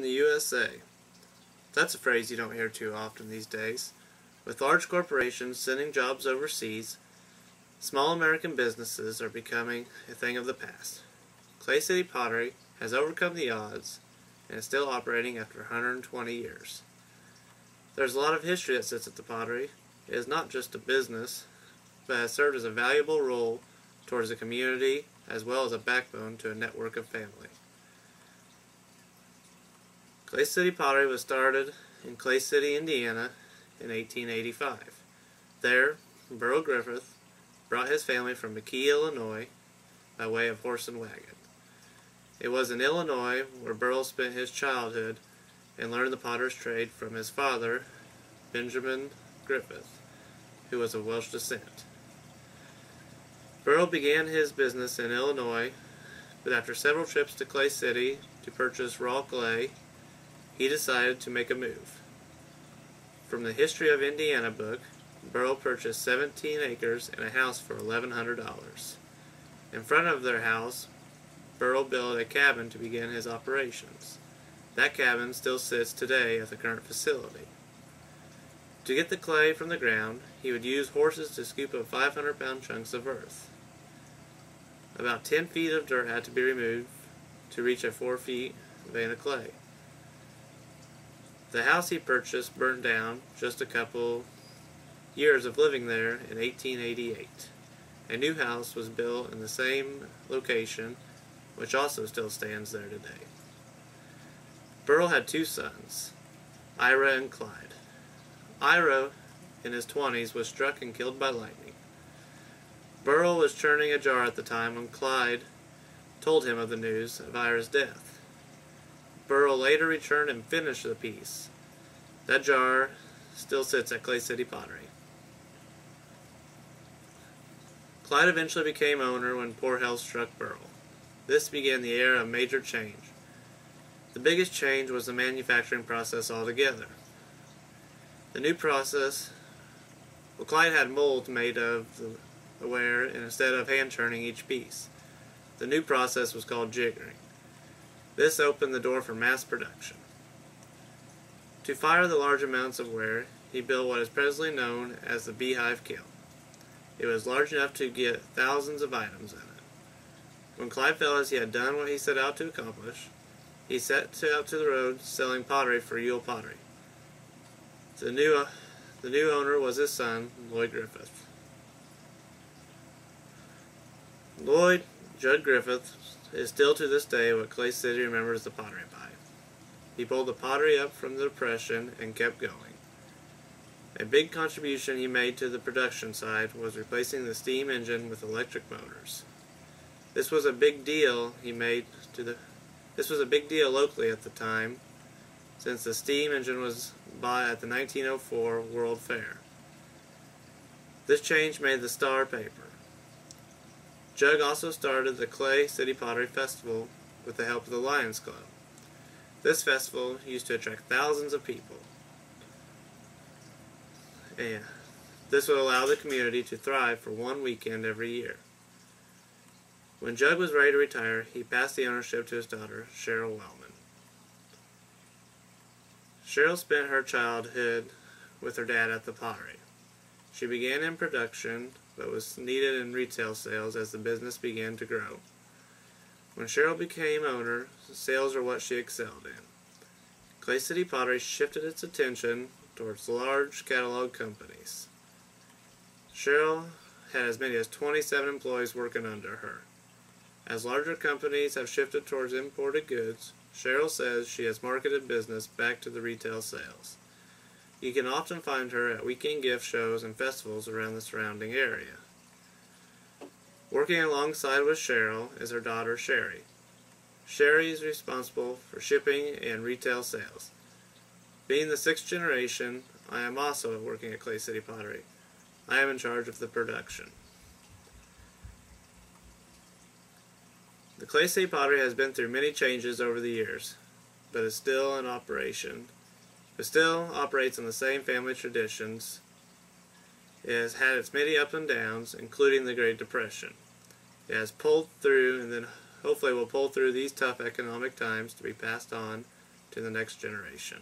in the USA. That's a phrase you don't hear too often these days. With large corporations sending jobs overseas, small American businesses are becoming a thing of the past. Clay City Pottery has overcome the odds and is still operating after 120 years. There's a lot of history that sits at the pottery. It is not just a business, but has served as a valuable role towards the community as well as a backbone to a network of family. Clay City Pottery was started in Clay City, Indiana in 1885. There, Burl Griffith brought his family from McKee, Illinois by way of horse and wagon. It was in Illinois where Burl spent his childhood and learned the potter's trade from his father, Benjamin Griffith, who was of Welsh descent. Burl began his business in Illinois, but after several trips to Clay City to purchase raw clay, he decided to make a move. From the History of Indiana book, Burl purchased 17 acres and a house for $1,100. In front of their house, Burl built a cabin to begin his operations. That cabin still sits today at the current facility. To get the clay from the ground, he would use horses to scoop up 500-pound chunks of earth. About 10 feet of dirt had to be removed to reach a 4 feet vein of clay. The house he purchased burned down just a couple years of living there in 1888. A new house was built in the same location, which also still stands there today. Burl had two sons, Ira and Clyde. Ira, in his 20s, was struck and killed by lightning. Burl was churning a jar at the time when Clyde told him of the news of Ira's death. Burl later returned and finished the piece. That jar still sits at Clay City Pottery. Clyde eventually became owner when poor health struck Burl. This began the era of major change. The biggest change was the manufacturing process altogether. The new process, Clyde had molds made of the ware instead of hand churning each piece. The new process was called jiggering. This opened the door for mass production. To fire the large amounts of ware, he built what is presently known as the beehive kiln. It was large enough to get thousands of items in it. When Clyde felt as he had done what he set out to accomplish, he set out to the road selling pottery for Yule Pottery. The new owner was his son, Lloyd Griffith. Lloyd Judd Griffith is still to this day what Clay City remembers the pottery by. He pulled the pottery up from the Depression and kept going. A big contribution he made to the production side was replacing the steam engine with electric motors. This was a big deal locally at the time, since the steam engine was bought at the 1904 World Fair. This change made the Star paper. Jug also started the Clay City Pottery Festival with the help of the Lions Club. This festival used to attract thousands of people. And this would allow the community to thrive for one weekend every year. When Jug was ready to retire, he passed the ownership to his daughter, Cheryl Wellman. Cheryl spent her childhood with her dad at the pottery. She began in production, but was needed in retail sales as the business began to grow. When Cheryl became owner, sales are what she excelled in. Clay City Pottery shifted its attention towards large catalog companies. Cheryl had as many as 27 employees working under her. As larger companies have shifted towards imported goods, Cheryl says she has marketed business back to the retail sales. You can often find her at weekend gift shows and festivals around the surrounding area. Working alongside with Cheryl is her daughter Sherry. Sherry is responsible for shipping and retail sales. Being the 6th generation, I am also working at Clay City Pottery. I am in charge of the production. The Clay City Pottery has been through many changes over the years, but is still in operation. It still operates on the same family traditions. It has had its many ups and downs, including the Great Depression. It has pulled through, and then hopefully will pull through these tough economic times to be passed on to the next generation.